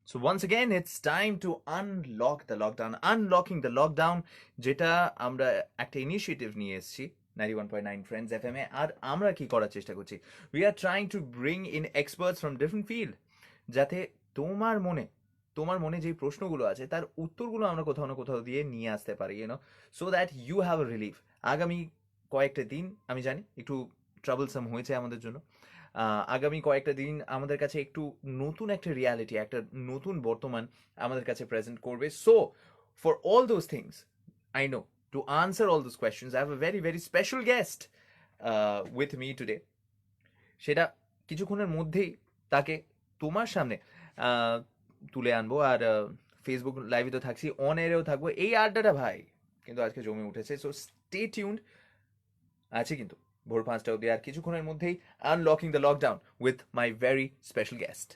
So once again, it's time to unlock the lockdown. Unlocking the lockdown, যেটা আমরা একটা initiative নিয়ে এসেছি 91.9 Friends FM এ আর আমরা কি করার চেষ্টা করছি, we are trying to bring in experts from different field, যাতে তোমার মনে তোমার মনে যে প্রশ্নগুলো আছে তার উত্তরগুলো আমরা কোথাও না কোথাও দিয়ে নিয়ে আসতে পারি, so that you have a relief. আগামী কয়েকটা দিন আমি জানি একটু ট্রাবলসাম হয়েছে আমাদের জন্য। আগামী কয়েকটা দিন আমাদের কাছে একটু নতুন একটা রিয়ালিটি, একটা নতুন বর্তমান আমাদের কাছে প্রেজেন্ট করবে। So for all those things, I know, to answer all those questions, I have a very very special guest with me today. সেটা কিছুক্ষণের মধ্যেই তাকে তোমার সামনে তুলে আনবো। আর ফেসবুক লাইভে তো থাকছি, অন এরেও থাকবো। এই আড্ডাটা ভাই কিন্তু আজকে জমে উঠেছে। সো স্টে টিউনড আছে কিন্তু ভোর 5টা অবধি, আর কিছুক্ষণের মধ্যেই unlocking the lockdown with my very special guest.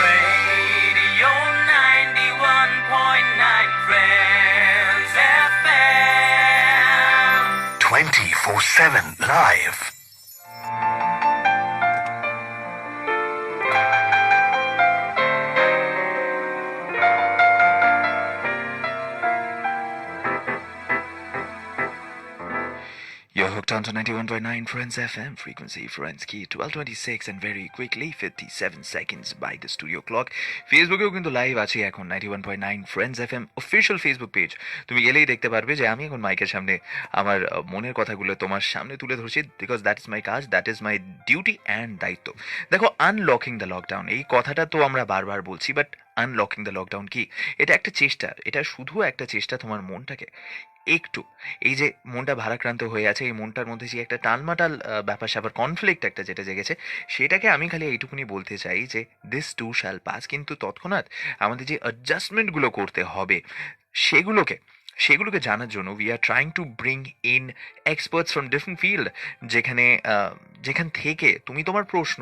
Radio 91.9 Friends FM. 24/7 live. You're hooked onto 91.9 Friends FM, frequency Friends key 1226 and very quickly 57 seconds by the studio clock. ফেসবুকেও কিন্তু live আছে এখন 91.9 Friends FM official Facebook page. তুমি গেলেই দেখতে পারবে যে আমি এখন মাইকের সামনে আমার মনের কথাগুলো তোমার সামনে তুলে ধরছি, বিকজ দ্যাট ইজ মাই কাজ, that is my duty and দায়িত্ব। দেখো, আনলকিং দ্য লকডাউন, এই কথাটা তো আমরা বারবার বলছি, বাট আনলকিং দ্য লকডাউন কি? এটা একটা চেষ্টা, এটা শুধু একটা চেষ্টা তোমার মনটাকে একটু, এই যে মনটা ভারাক্রান্ত হয়ে আছে, এই মনটার মধ্যে যে একটা টালমাটাল ব্যাপার স্যাপার কনফ্লিক্ট একটা যেটা জেগেছে, সেটাকে আমি খালি এইটুকুনি বলতে চাই যে দিস টু শ্যাল পাস। কিন্তু তৎক্ষণাৎ আমাদের যে অ্যাডজাস্টমেন্টগুলো করতে হবে সেগুলোকে জানার জন্য we are trying to bring in experts from different field, যেখান থেকে তুমি তোমার প্রশ্ন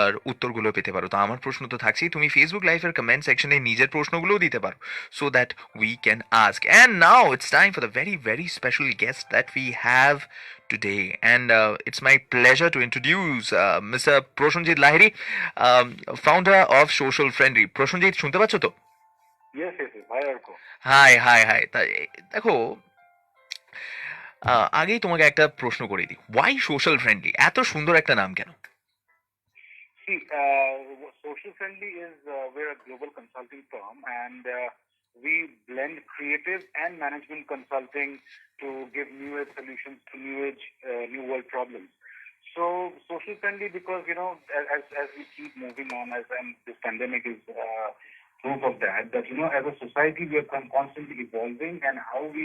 আর উত্তরগুলো পেতে পারো। তো আমার প্রশ্ন তো থাকছেই, তুমি ফেসবুক লাইভের কমেন্ট সেকশনে নিজের প্রশ্নগুলোও দিতে পারো, so that we can ask. And now it's time for the very, very special guest that we have today. And it's my pleasure to introduce Mr. Proshanjit Lahiri, founder of Social Friendly. Proshanjit, শুনতে পাচ্ছ তো? Yes, hi Arko. High high high. দেখো, আগেই তোমাকে একটা প্রশ্ন করে দিই, ওয়াই সোশ্যাল ফ্রেন্ডলি? এত সুন্দর একটা নাম কেন? See, Social Friendly is we're a global consulting firm, and we blend creative and management consulting to give new age solutions to new world problems. So social friendly because as we keep moving on, and this pandemic is proof of that as a society we are constantly evolving, and how we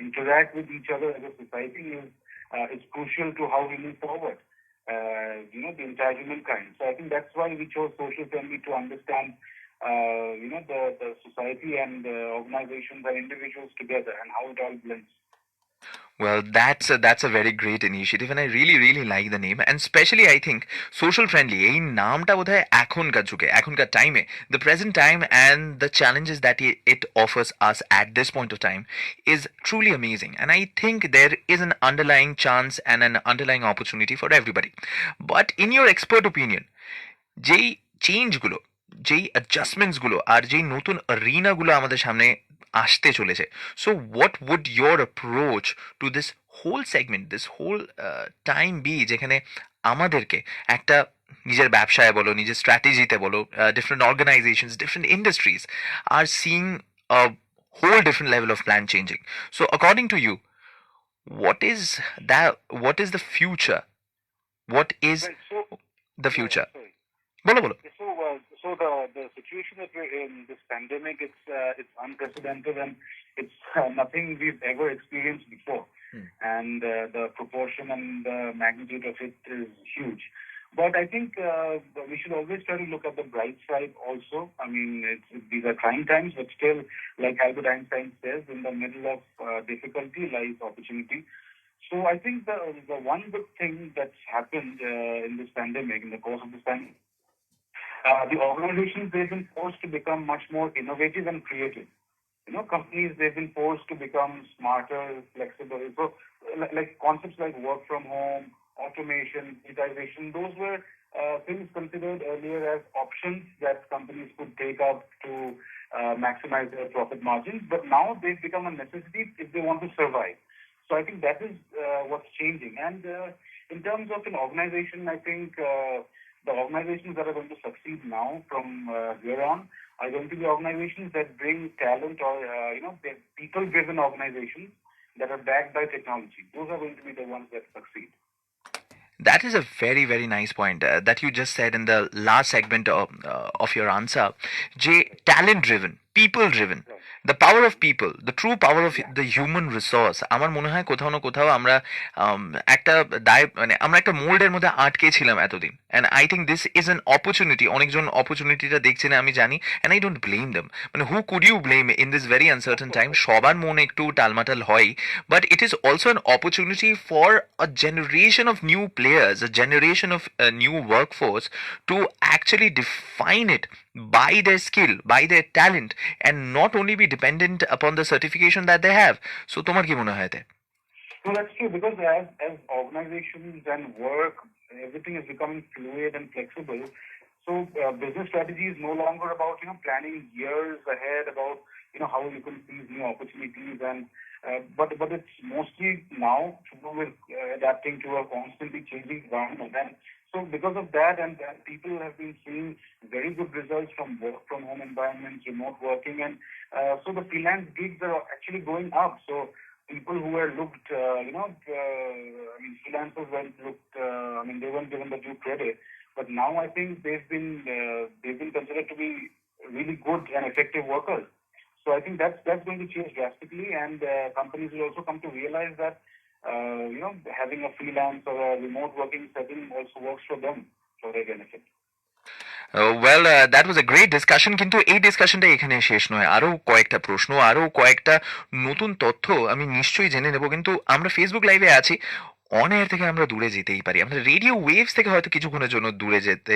interact with each other as a society is crucial to how we move forward. The entire humankind. So I think that's why we chose social friendly, to understand the society and organizations and individuals together, and how it all blends. Well, that's a very great initiative, and I really really like the name, and especially I think social friendly এই নামটা বোধহয় এখনকার যুগে, এখনকার টাইমে, the present time and the challenges that it offers us at this point of time is truly amazing, and I think there is an underlying chance and an underlying opportunity for everybody. But in your expert opinion, যেই চেঞ্জগুলো, যেই অ্যাডজাস্টমেন্টসগুলো আর যেই নতুন অ্যারিনাগুলো আমাদের সামনে আসতে চলেছে, so what would your approach to this whole segment, this whole time be, যেখানে আমাদেরকে একটা নিজের ব্যবসায় বলো, নিজের স্ট্র্যাটেজিতে বলো, ডিফারেন্ট অর্গানাইজেশনস, ডিফারেন্ট ইন্ডাস্ট্রিজ আর seeing a whole different level of plan changing. So according to you, what is what is the future, what is the future? বলো বলো। So the situation that we're in, this pandemic, it's unprecedented, and it's nothing we've ever experienced before. And the proportion and the magnitude of it is huge. But I think we should always try to look at the bright side also. I mean, these are trying times, but still, like Albert Einstein says, in the middle of difficulty lies opportunity. So I think the one good thing that's happened in this pandemic, in the course of this pandemic, the organizations, they've been forced to become much more innovative and creative. Companies, they've been forced to become smarter, flexible. So, like concepts like work from home, automation, digitization, those were things considered earlier as options that companies could take up to maximize their profit margins. But now they've become a necessity if they want to survive. So I think that is what's changing. And in terms of an organization, I think the organizations that are going to succeed now from here on are going to be organizations that bring talent or, they're people-driven organizations that are backed by technology. Those are going to be the ones that succeed. That is a very, very nice point that you just said in the last segment of your answer. Talent driven, people driven. The power of people, the true power of the human resource. আমার মনে হয় কোথাও না কোথাও আমরা একটা আমরা একটা মোল্ডের মধ্যে আটকে ছিলাম এতদিন, and I think this is an opportunity. অনেকজন অপরচুনিটিটা দেখছে না, আমি জানি, and I don't blame them. মানে who could you blame in this very uncertain time? সবার মন একটু টালমাটাল হয়, but it is also an opportunity for a generation of new players, a generation of new workforce to actually define it by their skill, by their talent, and not only be dependent upon the certification that they have. So তোমার কি মনে হয়? No, that's true, because as organizations and work, everything is becoming fluid and flexible. So business strategy is no longer about planning years ahead about how you can seize new opportunities, and but it's mostly now to do with adapting to a constantly changing environment. And so because of that, and people have been seeing very good results from work from home environments, remote working, and so the freelance gigs are actually going up. So people who were looked, freelancers were looked, they weren't given the due credit. But now I think they've been considered to be really good and effective workers. So I think that's going to change drastically, and companies will also come to realize that having a freelance or a remote working setting also works for them for their benefit. Well that was a great discussion, কিন্তু এই ডিসকাশনটা এখানে শেষ নয়। আরও কয়েকটা প্রশ্ন, আরও কয়েকটা নতুন তথ্য আমি নিশ্চয়ই জেনে নেব, কিন্তু আমরা ফেসবুক লাইভে আছি, অন এয়ার থেকে আমরা দূরে যেতেই পারি, আমরা রেডিও ওয়েভস থেকে হয়তো কিছুক্ষণের জন্য দূরে যেতে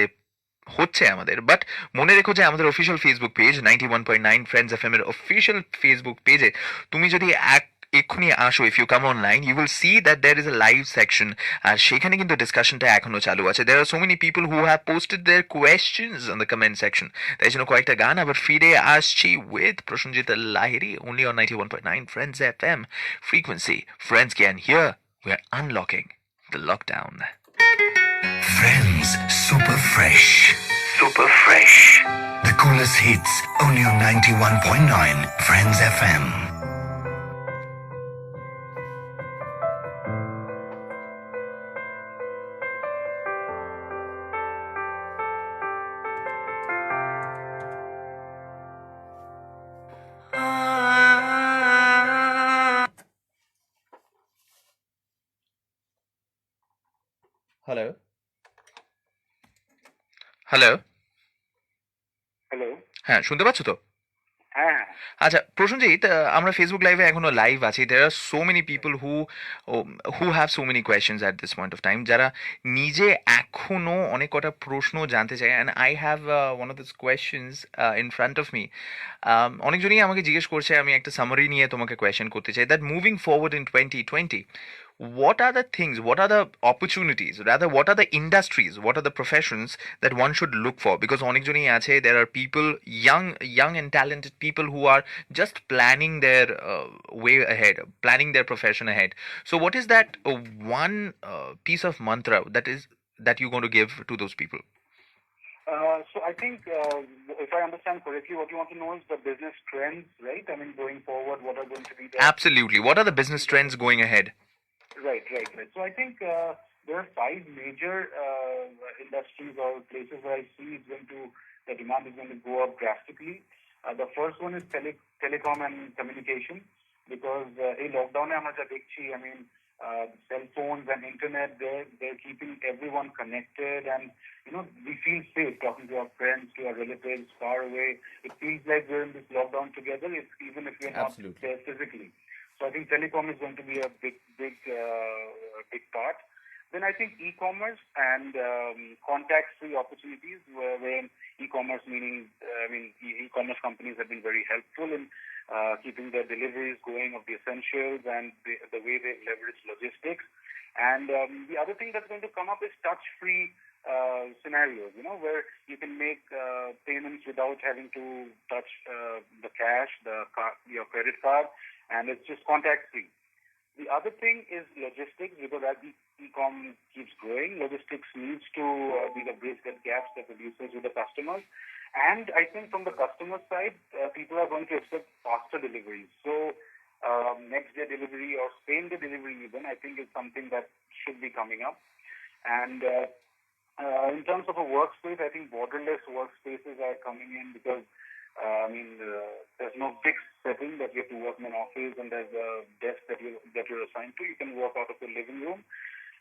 হচ্ছে আমাদের, বাট মনে রেখো যে আমাদের official Facebook page 91.9 Friends FM এর অফিসিয়াল ফেসবুক পেজে তুমি যদি এক্ষুনি আসো, if you come online, you will see that there is a live section, আর সেখানে কিন্তু ডিসকাশনটা এখনো চালু আছে। There are so many people who have posted their questions on the comment section. তাই জন্য কয়েকটা গান আবার ফিরে আসছি with Prosenjit Lahiri, only on 91.9 Friends FM frequency. Friends can hear. We are unlocking the lockdown. Friends Super Fresh. Super Fresh. The coolest hits only on 91.9 Friends FM. Hello hello hello, হ্যাঁ, শুনতে পাচ্ছ তো? হ্যাঁ। আচ্ছা প্রসেনজিৎ, আমরা ফেসবুক লাইভে এখনো লাইভ আছি। There are so many people who have so many questions at this point of time, যারা নিজে এখনো অনেক কটা প্রশ্ন জানতে চায়, and I have one of this questions in front of me. অনেকজনই আমাকে জিজ্ঞেস করছে, আমি একটা সামারি নিয়ে তোমাকে কোয়েশ্চেন করতে চাই, that moving forward in 2020, what are the things, what are the opportunities, rather what are the industries, what are the professions that one should look for? Because অনেকজনই আছে, there are people, young and talented people who are just planning their way ahead, planning their profession ahead. So what is that one piece of mantra that you're going to give to those people? So I think, if I understand correctly, what you want to know is the business trends, right? I mean, going forward, what are going to be the... Absolutely. What are the business trends going ahead? Right. So I think there are 5 major industries or places where I see the demand is going to go up drastically. The first one is telecom and communication, because in lockdown, I mean, cell phones and internet, they're keeping everyone connected, and we feel safe talking to our friends, to our relatives far away. It feels like we're in this lockdown together, even if we're not Absolutely. there physically. So I think telecom is going to be a big part. Then I think e-commerce and contact-free opportunities, where e-commerce meaning, e-commerce companies have been very helpful in keeping their deliveries going of the essentials, and the way they leverage logistics. And the other thing that's going to come up is touch-free scenarios, where you can make payments without having to touch the cash, your credit card, and it's just contact-free. The other thing is logistics, because as e-com keeps growing, logistics needs to be the bridge that gaps the producers with the customers. And I think from the customer side, people are going to expect faster deliveries. So next day delivery or same day delivery even, I think is something that should be coming up. And in terms of a workspace, I think borderless workspaces are coming in, because there's no fixed setting that you have to work in an office, and there's a desk that you're assigned to. You can work out of your living room.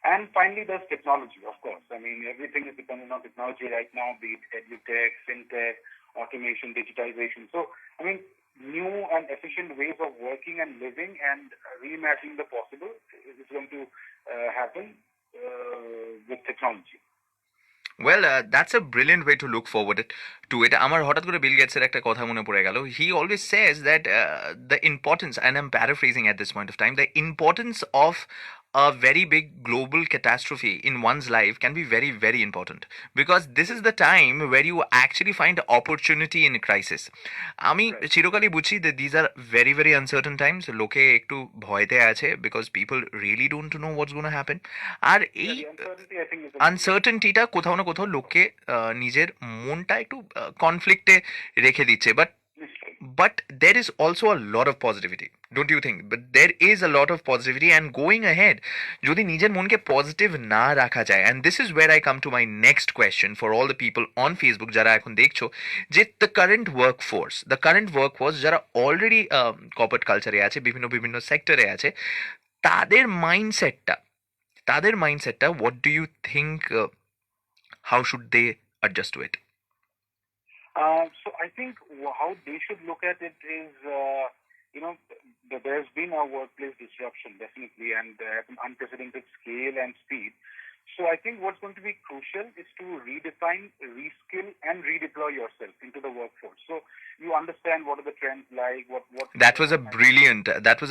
And finally, there's technology, of course. Everything is dependent on technology right now, be it edutech, fintech, automation, digitization. So, new and efficient ways of working and living and reimagining the possible is going to happen with technology. Well, that's a brilliant way to look forward to it. আমার হঠাৎ করে বিল গেটসের একটা কথা মনে পড়ে গেল. He always says that the importance, and I'm paraphrasing at this point of time, the importance of a very big global catastrophe in one's life can be very, very important, because this is the time where you actually find opportunity in crisis. আমি চিরকালই বুঝি that these are very, very uncertain times. লোকে একটু ভয়তে আছে because people really don't know what's going to happen. আর এই আনসার্টেনটিটা কোথাও না কোথাও লোককে নিজের মনটা একটু কনফ্লিক্টে রেখে দিচ্ছে, but there is also a lot of positivity, don't you think? But there is a lot of positivity, and going ahead, যদি নিজের মনকে পজিটিভ না রাখা যায়, and this is where I come to my next question for all the people on Facebook যারা এখন দেখছো, যে the current workforce যারা অলরেডি কর্পোরেট কালচারে আছে, বিভিন্ন সেক্টরে আছে, তাদের মাইন্ডসেটটা what do you think, how should they adjust to it? So I think how they should look at it is, there's been a workplace disruption, definitely, and at an unprecedented scale and speed. So I think what's going to be crucial is to redefine, reskill, and redeploy yourself into the workforce. So you understand what are the trends like, what. That was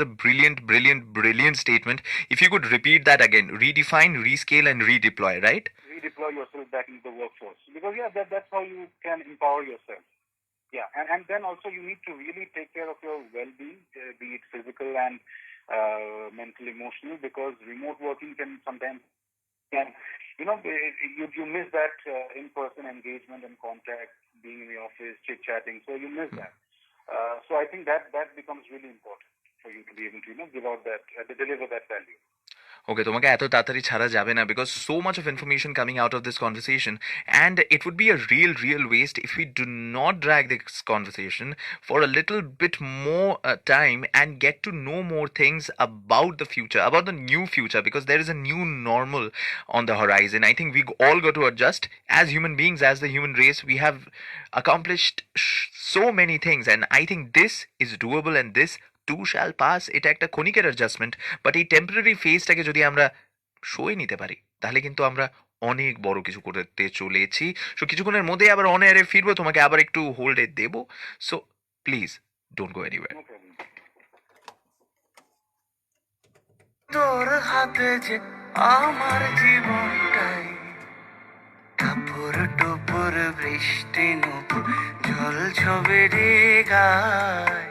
a brilliant statement. If you could repeat that again: redefine, rescale, and redeploy, right? Redeploy yourself back into the workforce, because that's how you can empower yourself. Yeah, and then also you need to really take care of your well-being, be it physical and mental, emotional, because remote working can sometimes, you miss that in-person engagement and contact, being in the office, chit-chatting, so you miss that. So I think that becomes really important for you to be able to, give out that, deliver that value. Okay, তোমাকে এত তাড়াতাড়ি ছাড়া যাবে না, because so much of information coming out of this conversation, and it would be a real waste if we do not drag this conversation for a little bit more time and get to know more things about the future, about the new future, because there is a new normal on the horizon. I think we all got to adjust as human beings, as the human race. We have accomplished so many things, and I think this is doable, and this too shall pass. এটা একটা ক্ষণিকের adjustment, but এই temporary ফেজটাকে যদি আমরা সয়ে নিতে পারি, তাহলে কিন্তু আমরা অনেক বড় কিছু করতে চলেছি। সো কিছুক্ষণের মধ্যে আবার অন এয়ারে ফিরবো, তোমাকে আবার একটু হোল্ডে দেবো। So please don't go anywhere. তোর হাতে যে আমার জীবনটাই টাপুর টুপুর বৃষ্টি নুপুর জল ছবে রে গায়,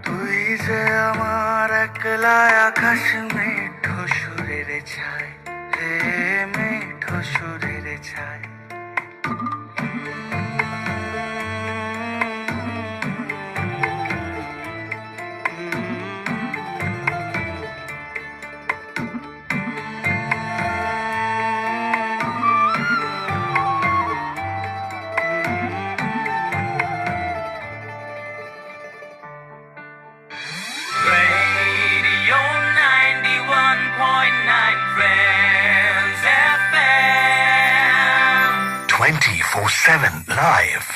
তুই যে আমার একলা আকাশ মেঠো সুরের ছায়, হে মেঠো সুরের ছায়। Radio 91.9 24/7 live.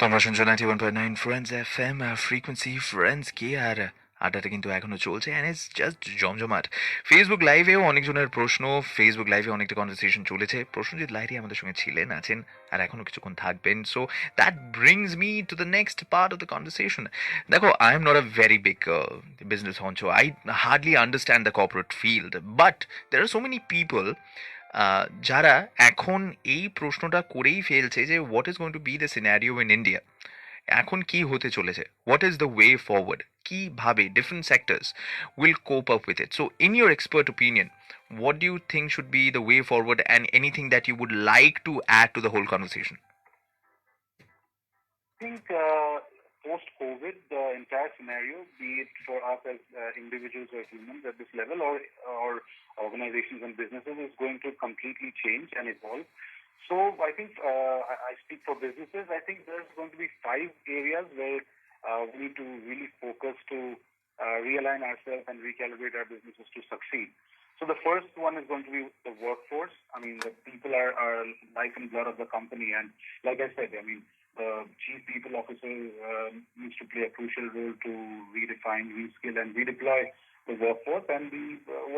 তোমরা শুনছো 91.9 ফ্রেন্ডস এফএম ফ্রিকোয়েন্সি ফ্রেন্ডস কি আর আড্ডাটা কিন্তু এখনো চলছে অ্যান্ড ইটস জাস্ট জমজমাট। ফেসবুক লাইভেও অনেকজনের প্রশ্ন, ফেসবুক লাইভে অনেকটা কনভারসেশন চলেছে। প্রশ্নজিৎ লাহিড়ী আমাদের সঙ্গে ছিলেন, আছেন আর এখনো কিছুক্ষণ থাকবেন। So that brings me to the next part of the conversation. দেখো, I am not a very big business honcho. I hardly understand the corporate field, but there are so many people যারা এখন এই প্রশ্নটা করেই ফেলছে যে what is going to be the scenario in India, এখন কি হতে চলেছে, what is the way forward, কিভাবে different sectors will cope up with it. So in your expert opinion, what do you think should be the way forward, and anything that you would like to add to the whole conversation? I think post-COVID, the entire scenario, be it for us as individuals or humans at this level, or organizations and businesses, is going to completely change and evolve. So I think I speak for businesses. I think there's going to be 5 areas where we need to really focus to realign ourselves and recalibrate our businesses to succeed. So the first one is going to be the workforce. I mean, the people are life and blood of the company, and like I said, I mean, the chief people officer needs to play a crucial role to redefine, reskill, and redeploy the workforce, and the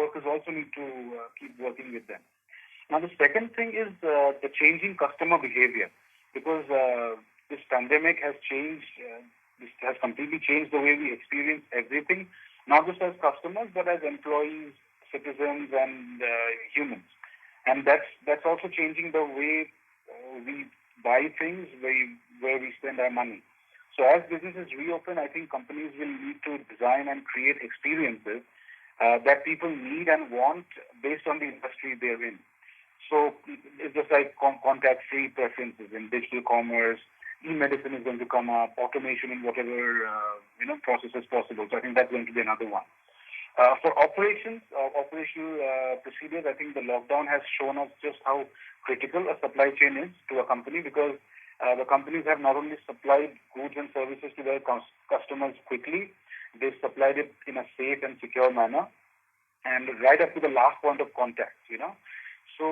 workers also need to keep working with them. Now, the second thing is the changing customer behavior, because this pandemic has changed, this has completely changed the way we experience everything, not just as customers, but as employees, citizens, and humans. And that's also changing the way we buy things, where we spend our money. So as businesses reopen, I think companies will need to design and create experiences that people need and want based on the industry they're in. So it's just like contact-free preferences in digital commerce, e-medicine is going to come up, automation in whatever processes possible. So I think that's going to be another one. For operational procedures, I think the lockdown has shown us just how critical a supply chain is to a company, because the companies have not only supplied goods and services to their customers quickly, they've supplied it in a safe and secure manner, and right up to the last point of contact, So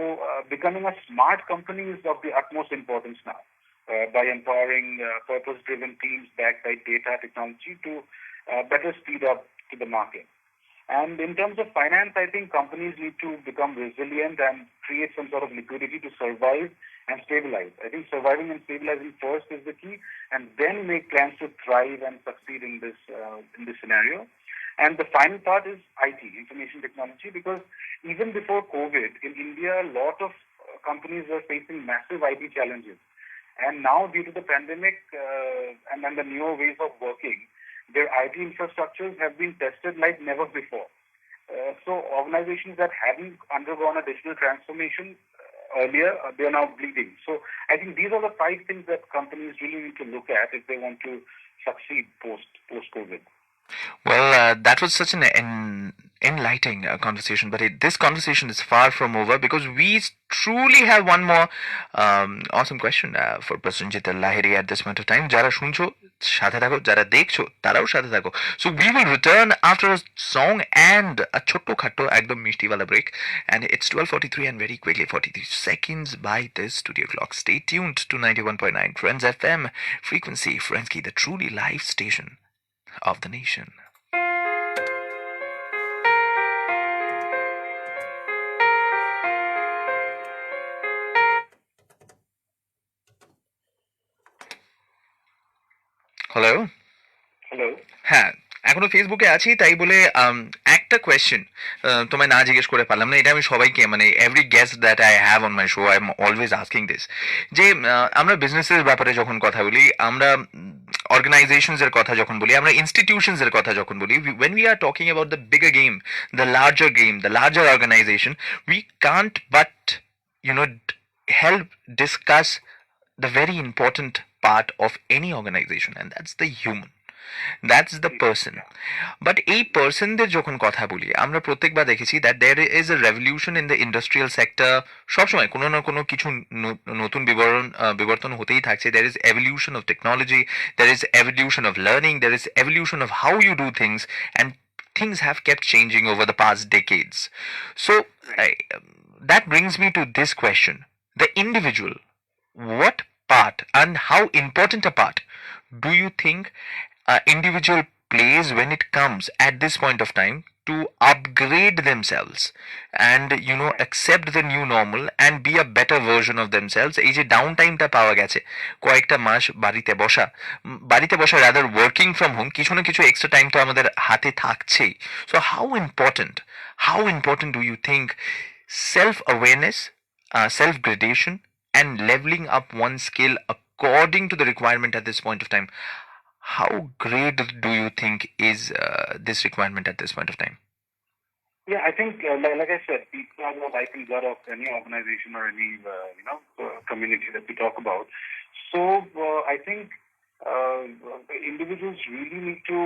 becoming a smart company is of the utmost importance now, by empowering purpose-driven teams backed by data technology to better speed up to the market. And in terms of finance, I think companies need to become resilient and create some sort of liquidity to survive and stabilize. I think surviving and stabilizing first is the key, and then make plans to thrive and succeed in this scenario. And the final part is IT, information technology, because even before COVID, in India, a lot of companies were facing massive IT challenges. And now, due to the pandemic and the newer ways of working, their IT infrastructures have been tested like never before. So organizations that hadn't undergone a digital transformation earlier, they are now bleeding. So I think these are the 5 things that companies really need to look at if they want to succeed post-COVID. Well, that was such an enlightening conversation, but this conversation is far from over, because we truly have one more awesome question for Prasenjit Lahiri at this point of time. Jara shuncho সাথে থাকো, যারা দেখছো তারাও সাথে থাকো. So we will return after a song and a ছোট্ট খাট্টো একদম মিষ্টিওয়ালা break, and it's 12:43 and very quickly 43 seconds by this studio clock. Stay tuned to 91.9 Friends FM frequency, Friends Ki, the truly live station of the nation. Hello Hello. হ্যাঁ, এখনো ফেসবুকে আছি, তাই বলে একটা question তোমায় না জিজ্ঞেস করে পারলাম না। এটা আমি সবাইকে, মানে every guest that I have on my show, I am always asking this, যে আমরা বিজনেসের ব্যাপারে যখন কথা বলি, আমরা অর্গানাইজেশনস এর কথা যখন বলি, আমরা ইনস্টিটিউশনস এর কথা যখন বলি, when we are talking about the bigger game, the larger organization, we can't but help discuss the very important part of any organization, and that's the human, that's the person. But এই পার্সনদের যখন কথা বলি, আমরা প্রত্যেকবার দেখেছি that there is a revolution in the industrial sector. সবসময় কোনো না কোনো কিছু নতুন বিবর্তন হতেই থাকছে. There is evolution of technology, there is evolution of learning, there is evolution of how you do things, and things have kept changing over the past decades. So that brings me to this question: the individual, what part and how important a part do you think individual plays when it comes at this point of time to upgrade themselves and accept the new normal and be a better version of themselves? এই যে down টাইমটা পাওয়া গেছে, কয়েকটা মাস বাড়িতে বসা rather working from home, কিছু না কিছু এক্সট্রা টাইম তো আমাদের হাতে থাকছেই। So how important do you think self awareness, self gradation, and leveling up one skill according to the requirement at this point of time? How great do you think is this requirement at this point of time? Yeah, I think, like I said, people are the life and blood of any organization or any, community that we talk about. So I think individuals really need to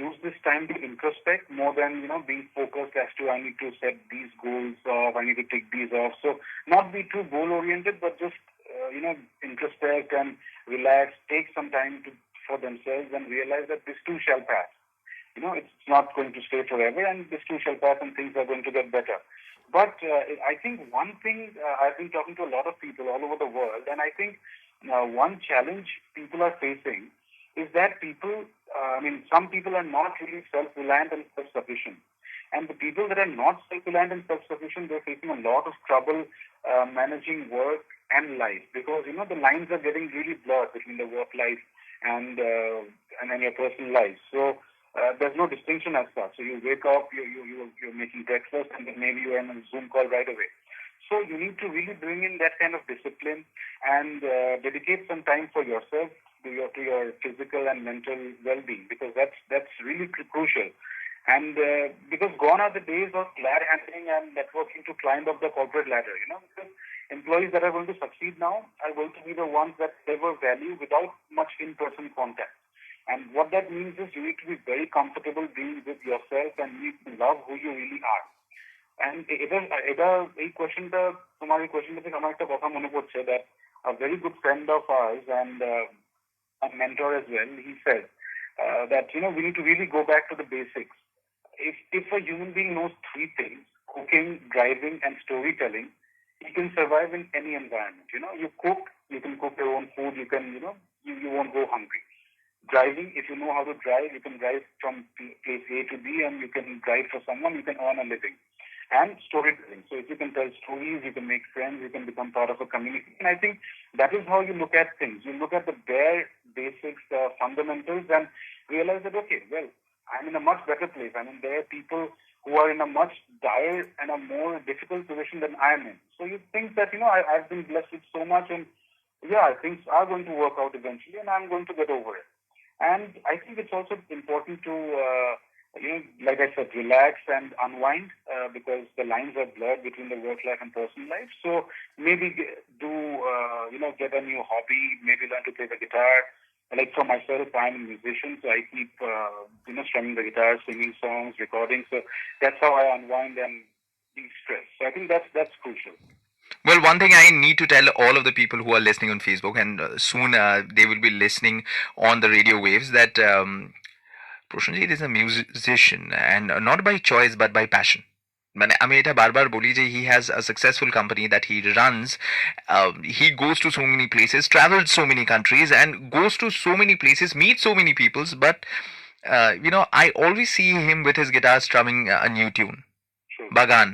use this time to introspect more than, being focused as to I need to set these goals off, I need to take these off. So not be too goal-oriented, but just, introspect and relax, take some time for themselves and realize that this too shall pass. It's not going to stay forever, and this too shall pass, and things are going to get better. But I think one thing, I've been talking to a lot of people all over the world, and I think one challenge people are facing is that some people are not really self-reliant and self-sufficient. And the people that are not self-reliant and self-sufficient, they're facing a lot of trouble managing work and life, because, the lines are getting really blurred between the work life and then your personal life. So there's no distinction as such. So you wake up, you're making breakfast, and then maybe you're on a Zoom call right away. So you need to really bring in that kind of discipline and dedicate some time for yourself, to your physical and mental well-being, because that's really crucial. And because gone are the days of glad handing and networking to climb up the corporate ladder. Because employees that are going to succeed now are going to be the ones that deliver value without much in-person contact. And what that means is you need to be very comfortable being with yourself, and you need to love who you really are. And এই কোয়েশ্চেনটা থেকে আমার একটা কথা মনে পড়ছে, that a very good friend of ours and a mentor as well, he said that we need to really go back to the basics. If a human being knows three things: cooking, driving, and storytelling, he can survive in any environment. You cook, you can cook your own food, you can you won't go hungry. Driving, if you know how to drive, you can drive from place A to B, and you can drive for someone, you can earn a living. And storytelling, so if you can tell stories, you can make friends, you can become part of a community. And I think that is how you look at things. You look at the bare basics, the fundamentals, and realize that, okay, well, I'm in a much better place. There are people who are in a much dire and a more difficult position than I am in. So you think that, I've been blessed with so much, and yeah, things are going to work out eventually, and I'm going to get over it. And I think it's also important to, like I said, relax and unwind, because the lines are blurred between the work life and personal life. So maybe get a new hobby, maybe learn to play the guitar. Like for myself, I'm a musician, so I keep, strumming the guitar, singing songs, recording. So that's how I unwind and de-stress. So I think that's crucial. Well, one thing I need to tell all of the people who are listening on Facebook, and soon they will be listening on the radio waves, that Prashanjit is a musician, and not by choice but by passion. আমি এটা বারবার বলি যে he has a successful company that he runs. He goes to so many places, travels so many countries, and goes to so many places, meets so many people. But I always see him with his guitar strumming a new tune. Sure. Bagan.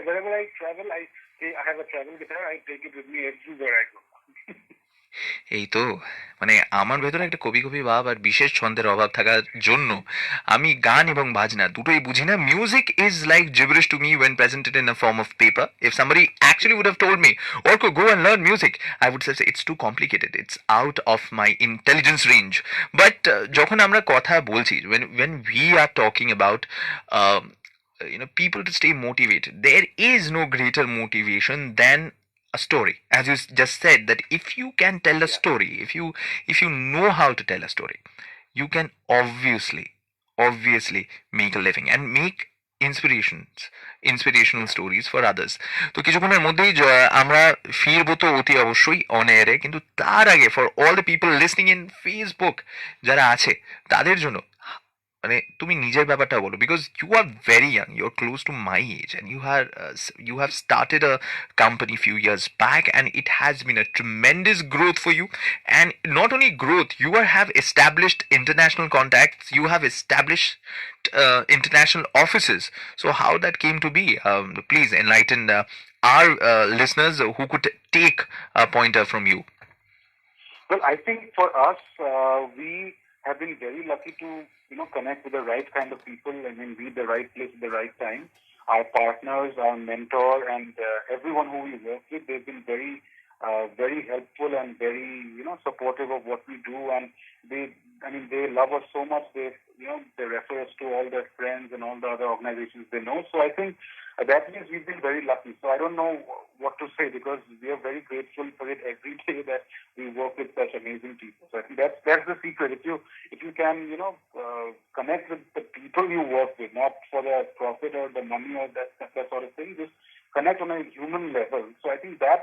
Wherever I travel, I have a travel guitar. I take it with me everywhere I go. এই তো আমার ভেতরে একটা কবি ভাব আর বিশেষ ছন্দের অভাব থাকার জন্য আমি গান এবং বাজনা দুটোই বুঝি না। Music is like gibberish to me when presented in a form of paper. If somebody actually would have told me, Orko, go and learn music, I would say it's too complicated, it's out of my intelligence range. But যখন আমরা কথা বলছি, when we are talking about people to stay motivated, there is no greater motivation than a story. As you just said, that if you can tell a story, if you know how to tell a story, you can obviously make a living and make inspirational stories for others. তো কিছুক্ষণের মধ্যেই আমরা ফিরবো তো অতি অবশ্যই on এয়ারে, কিন্তু তার আগে for all the people listening in Facebook যারা আছে তাদের জন্য মানে তুমি নিজের ব্যাপারটা বলো, because you are very young, you are close to my age, and you have started a company few years back, and it has been a tremendous growth for you. And not only growth, you have established international contacts, you have established international offices. So how that came to be, please enlighten our listeners who could take a pointer from you. Well, I think for us, we have been very lucky to, connect with the right kind of people. I mean, be at the right place at the right time. Our partners, our mentor, and everyone who we work with, they've been very helpful and very, supportive of what we do. And they love us so much. They refer us to all their friends and all the other organizations they know. So I think that means we've been very lucky. So I don't know what to say, because we are very grateful for it every day that we work with such amazing people. So I think that's the secret. If you can, connect with the people you work with, not for the profit or the money or that sort of thing, just connect on a human level. So I think that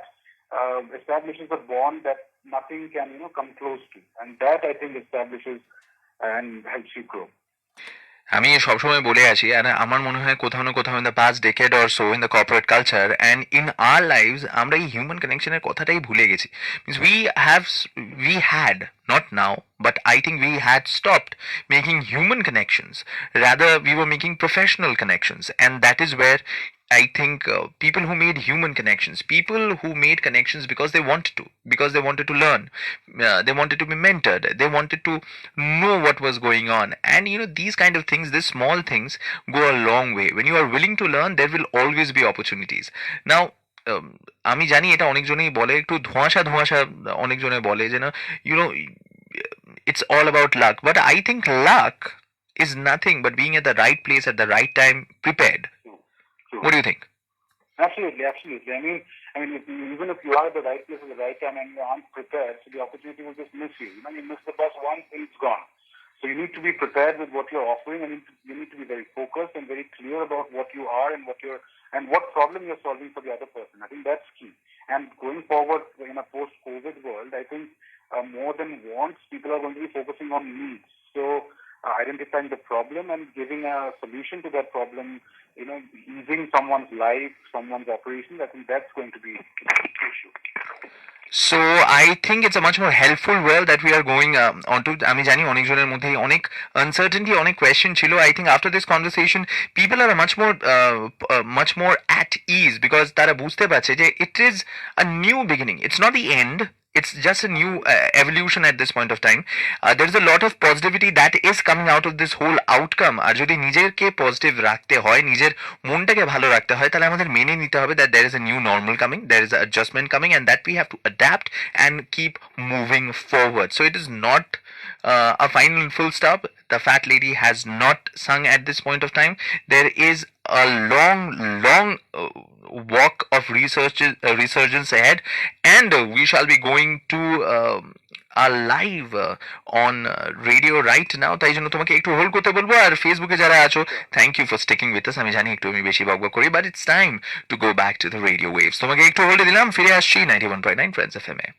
establishes a bond that nothing can, come close to. And that, I think, establishes and helps you grow. আমি সবসময় বলে আছি, আর আমার মনে হয় কোথাও না কোথাও in the past decade or so in the corporate culture and in our lives আমরা এই হিউম্যান কানেকশনের কথাটাই ভুলে গেছি। Means we had not now, but I think we had stopped making human connections. Rather, we were making professional connections, and that is where I think people who made human connections, people who made connections because they wanted to learn, they wanted to be mentored, they wanted to know what was going on. And these kind of things, these small things go a long way. When you are willing to learn, there will always be opportunities. Now, আমি জানি এটা অনেকজনেই বলে, একটু ধোঁয়াশা অনেকজনে বলে যে না, it's all about luck. But I think luck is nothing but being at the right place at the right time, prepared. What do you think? Absolutely. Even if you are at the right place at the right time and you aren't prepared, so the opportunity will just miss you. You miss the bus once and it's gone. So you need to be prepared with what you're offering, and you need to be very focused and very clear about what you are and what problem you're solving for the other person. I think that's key. And going forward in a post-COVID world, I think more than wants, people are going to be focusing on needs. So identifying the problem and giving a solution to that problem, easing someone's life, someone's operations, I think that's going to be crucial. So I think it's a much more helpful world that we are going onto. আমি জানি অনেকজনের মধ্যে অনেক uncertainty, অনেক question ছিল. I think after this conversation, people are much more at ease, because তারা বুঝতে পারছে যে it is a new beginning. It's not the end. It's just a new evolution at this point of time. There's a lot of positivity that is coming out of this whole outcome. আর যদি নিজেকে positive রাখতে হয়, নিজের মনটাকে ভালো রাখতে হয়, তাহলে আমাদের মেনে নিতে হবে that there is a new normal coming, there is an adjustment coming, and that we have to adapt and keep moving forward. So it is not a final full stop. The fat lady has not sung at this point of time. There is a long walk of resurgence ahead, and we shall be going to a live on radio right now. তাই জন্য তোমাকে একটু hold করতে বলবো। আর ফেসবুকে যারা আছো, thank you for sticking with us. আমি জানি একটু আমি বেশি বকবক করি, but it's time to go back to the radio waves. তোমাকে একটু হোল্ডে দিলাম, ফিরে আসছি 91.9 ফ্রেন্ডস এফএম এ।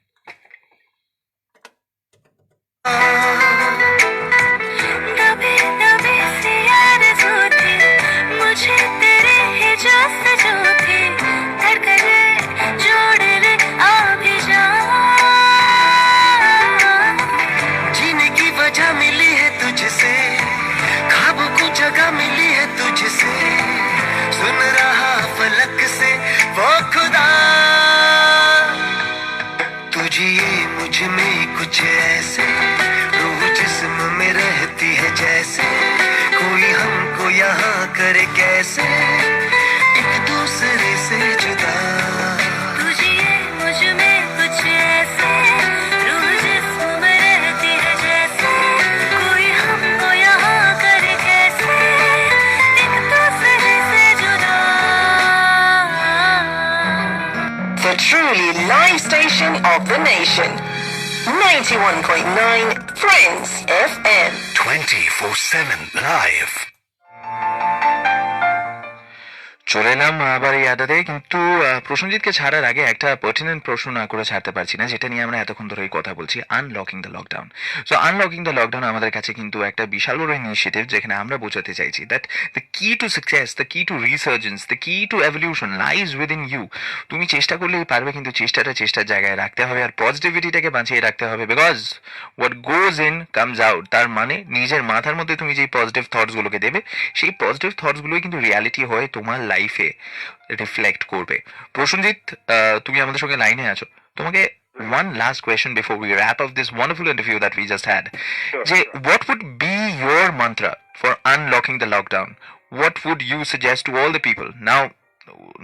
मुझे तेरे ही जस्तजू थी, धड़कने जोड़ ले आ भी जा। जीने की वजह मिली है तुझसे, ख्वाबों को जगह मिली है तुझसे, सुन रहा फलक से वो खुदा। तुझे मुझ में कुछ ऐसे, रूह जिस्म में रहती है जैसे, कोई हमको यहाँ करे कैसे एक दूसरे से जुदा। तुझे मुझ में कुछ ऐसे, रूह जिस्म में रहती है जैसे, कोई हमको यहाँ करे कैसे एक दूसरे से जुदा। The truly live station of the nation, 91.9 Friends FM. 24/7 live. চলে এলাম আবার এই আড্ডাতে, কিন্তু প্রসেনজিৎকে ছাড়ার আগে একটা পার্টিনেন্ট প্রশ্ন না করে ছাড়তে পারছি না, যেটা নিয়ে আমরা এতক্ষণ ধরে কথা বলছি, unlocking the lockdown. So unlocking the lockdown আমাদের কাছে কিন্তু একটা বিশাল বড় ইনিশিয়েটিভ, যেখানে আমরা বোঝাতে চাইছি that the key to success, the key to resurgence, the key to evolution lies within you. তুমি চেষ্টা করলেই পারবে, কিন্তু চেষ্টাটা চেষ্টার জায়গায় রাখতে হবে, আর পজিটিভিটিটাকে বাঁচিয়ে রাখতে হবে, because what goes in comes out. তার মানে নিজের মাথার মধ্যে তুমি যেই পজিটিভ থটসগুলোকে দেবে, সেই পজিটিভ থটসগুলোই কিন্তু রিয়ালিটি হয়ে তোমার লাইফে রিফ্লেক্ট করবে। প্রসেনজিৎ, তুমি আমাদের সঙ্গে লাইনে আছো, তোমাকে one last question before we wrap up this wonderful interview that we just had. Sure, Jay, sure. what would be your mantra for unlocking the lockdown? What would you suggest to all the people? Now,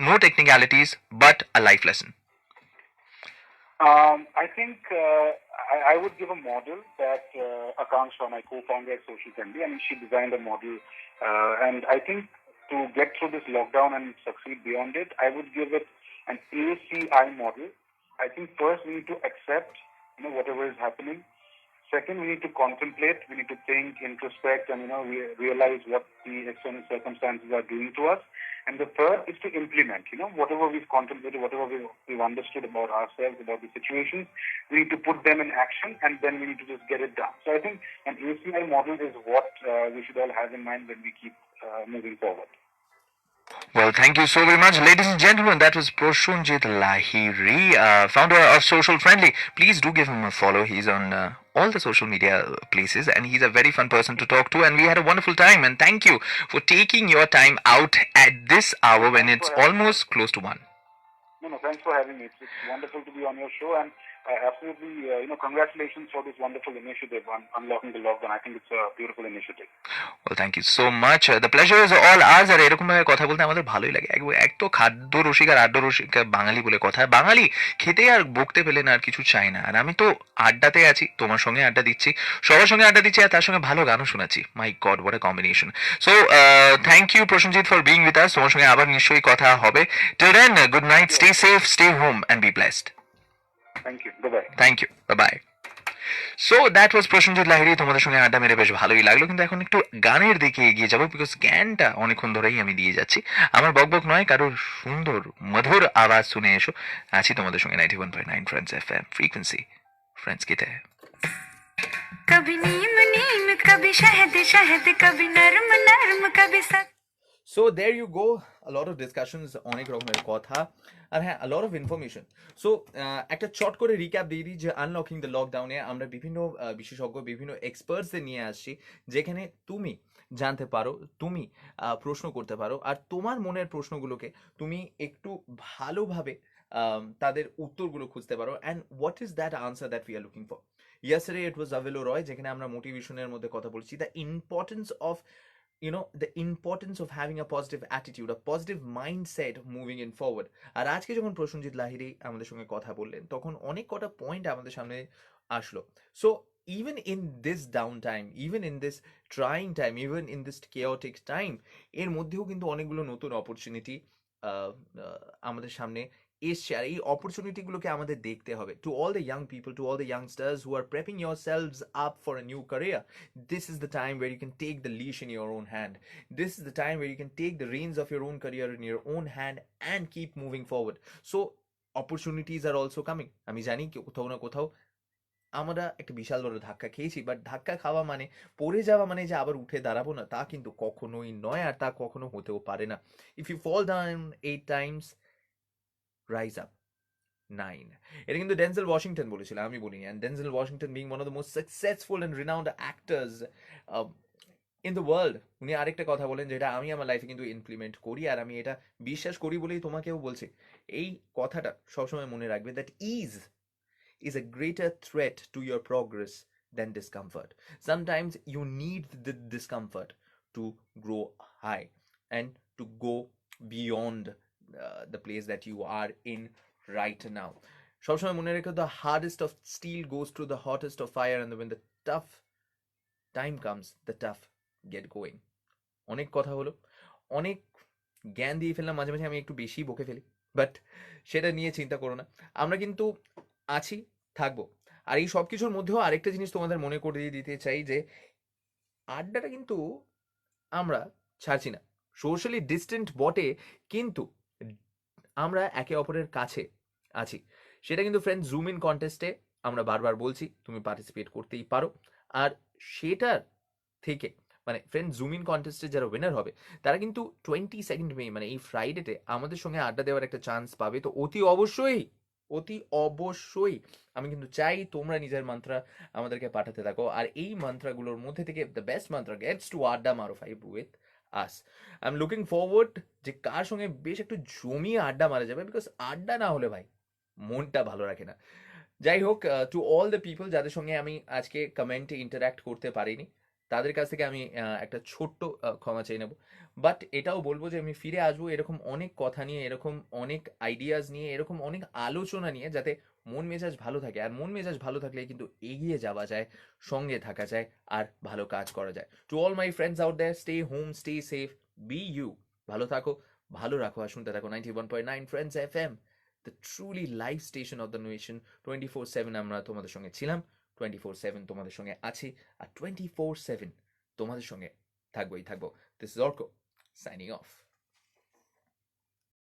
no technicalities, but a life lesson. I think I would give a model that Aakanksha, my co-founder at Social Friendly, I mean, she designed a model, and I think to get through this lockdown and succeed beyond it, I would give it an ACI model. I think first we need to accept, whatever is happening. Second, we need to contemplate, we need to think, introspect, and we realize what the external circumstances are doing to us. And the third is to implement, whatever we've contemplated, whatever we've understood about ourselves, about the situations, we need to put them in action, and then we need to just get it done. So I think an ACI model is what we should all have in mind when we keep moving forward. Well, thank you so very much, ladies and gentlemen. That was Prosenjit Lahiri, founder of Social Friendly. Please do give him a follow. He's on all the social media places, and he's a very fun person to talk to. And we had a wonderful time. And thank you for taking your time out at this hour when it's almost close to 1. No, thanks for having me. It's wonderful to be on your show, and absolutely, congratulations for this wonderful initiative on unlocking the lockdown. I think it's a beautiful initiative. Well, thank you so much. The pleasure is all ours. আর এরকম ভাবে কথা বলতে আমাদের ভালোই লাগে। এক তো খাদ্য রসিক আর আড্ডা রসিক বাঙালি বলে কথা। বাঙালি খেতে আর বকতে পেলে না আর কিছু চাই না। আর আমি তো আড্ডাতে আছি, তোমার সঙ্গে আড্ডা দিচ্ছি, সবার সঙ্গে আড্ডা দিচ্ছি, আর তার সঙ্গে ভালো গানও শোনাচ্ছি। My God, what a combination. So thank you Prosenjit for being with us. তোমার সঙ্গে আবার নিশ্চয়ই কথা হবে। Till then, good night, stay safe, stay home and be blessed. Thank you. Bye-bye. Thank you, bye bye. So that was Prosenjit Lahiri. তোমাদের সঙ্গে আড্ডা মেরে বেশ ভালোই লাগলো, কিন্তু এখন একটু গানের দিকে এগিয়ে যাবো, বিকজ জ্ঞানটা অনেকক্ষণ ধরেই আমি দিয়ে যাচ্ছি। আমার বকবক নয়, কারোর সুন্দর মধুর আওয়াজ শুনে এসো। আছি তোমাদের সঙ্গে 91.9 ফ্রেন্ডস এফএম ফ্রিকোয়েন্সি, ফ্রেন্ডস কি তে। कभी नीम नीम कभी शहद शहद कभी नरम नरम कभी सख्त। So there you go, a lot of discussions, অনেক রকমের কথা, আর হ্যাঁ, a lot of information. So একটা চট করে রিক্যাপ দিয়ে দিই যে আনলকিং দ্য লকডাউনে আমরা বিভিন্ন বিশেষজ্ঞ, বিভিন্ন এক্সপার্টসদের নিয়ে আসছি, যেখানে তুমি জানতে পারো, তুমি প্রশ্ন করতে পারো, আর তোমার মনের প্রশ্নগুলোকে তুমি একটু ভালোভাবে তাদের উত্তরগুলো খুঁজতে পারো। And what is that answer that we are looking for? Yesterday it was Avilo Roy, যেখানে আমরা মোটিভেশনের মধ্যে কথা বলছি, the importance of the importance of having a positive attitude, a positive mindset moving in forward. আর আজকে যখন প্রসেনজিৎ লাহিড়ী আমাদের সঙ্গে কথা বললেন, তখন অনেক কটা পয়েন্ট আমাদের সামনে আসলো। So even in this downtime, even in this trying time, even in this chaotic time, এর মধ্যেও কিন্তু অনেকগুলো নতুন অপরচুনিটি আমাদের সামনে এসছে, আর এই অপরচুনিটিগুলোকে আমাদের দেখতে হবে। To all the young people, to all the youngsters who are prepping yourselves up for a new career, this is the time where you can take the leash in your own hand. This is the time where you can take the reins of your own career in your own hand and keep moving forward. So opportunities are also coming. আমি জানি কোথাও না কোথাও আমরা একটা বিশাল বড় ধাক্কা খেয়েছি, বাট ধাক্কা খাওয়া মানে, পড়ে যাওয়া মানে যে আবার উঠে দাঁড়াবো না, তা কিন্তু কখনোই নয়, আর তা কখনো হতেও পারে না। If you fall down 8 times, rise up 9. এটা কিন্তু ডেনজেল ওয়াশিংটন বলেছিল, আমি বলিনি। And Denzel Washington being one of the most successful and renowned actors in the world, উনি আরেকটা কথা বলেন, যেটা আমি আমার লাইফে কিন্তু ইমপ্লিমেন্ট করি, আর আমি এটা বিশ্বাস করি বলেই তোমাকেও বলছি। এই কথাটা সবসময় মনে রাখবে, that is a greater threat to your progress than discomfort. Sometimes you need the discomfort to grow high and to go beyond the place that you are in right now. সবসময় মনে রেখো, the hardest of steel goes through the hottest of fire, and when the tough time comes, the tough get going. অনেক কথা হলো, অনেক জ্ঞান দিয়ে ফেললাম, মাঝে মাঝে আমি একটু বেশি বকে ফেলি, বাট সেটা নিয়ে চিন্তা করো না, আমরা কিন্তু আছি, থাকবো। আর এই সব কিছুর মধ্যেও আরেকটা জিনিস তোমাদের মনে করিয়ে দিতে চাই, যে আড্ডাটা কিন্তু আমরা ছাড়ছি না, সোশ্যালি ডিস্টেন্ট বটে, কিন্তু আমরা একে অপরের কাছে আছি। সেটা কিন্তু ফ্রেন্ড জুম ইন কন্টেস্টে আমরা বারবার বলছি তুমি পার্টিসিপেট করতেই পারো। আর সেটার থেকে মানে ফ্রেন্ড জুম ইন কন্টেস্টে যারা উইনার হবে তারা কিন্তু 22 মে মানে এই ফ্রাইডেতে আমাদের সঙ্গে আড্ডা দেওয়ার একটা চান্স পাবে। তো অতি অবশ্যই আমি কিন্তু চাই তোমরা নিজের মন্ত্রা আমাদেরকে পাঠাতে থাকো। আর এই মন্ত্রাগুলোর মধ্যে থেকে the best mantra Gates two আড্ডা মারো 5 with us. I am looking forward যে কার সঙ্গে বেশ একটু জমিয়ে আড্ডা মারা যাবে, বিকজ আড্ডা না হলে ভাই মনটা ভালো রাখে না। যাই হোক, টু অল দ্য পিপল যাদের সঙ্গে আমি আজকে কমেন্টে ইন্টারাক্ট করতে পারিনি তাদের কাছ থেকে আমি একটা ছোট্ট ক্ষমা চেয়ে নেব। বাট এটাও বলবো যে আমি ফিরে আসবো এরকম অনেক কথা নিয়ে, এরকম অনেক আইডিয়াজ নিয়ে, এরকম অনেক আলোচনা নিয়ে, যাতে মন মেজাজ ভালো থাকে। আর মন মেজাজ ভালো থাকলে কিন্তু এগিয়ে যাওয়া যায়, সঙ্গে থাকা যায়, আর ভালো কাজ করা যায়। To all my friends out there, stay home, stay safe, be you, ভালো থাকো, ভালো রাখো, আর শুনতে থাকো 91.9 friends FM, the truly live station of the nation. 24/7 আমরা তোমাদের সঙ্গে ছিলাম, 24/7 তোমাদের সঙ্গে আছি, আর 24/7 তোমাদের সঙ্গে থাকবোই থাকবো। This is Arka signing of.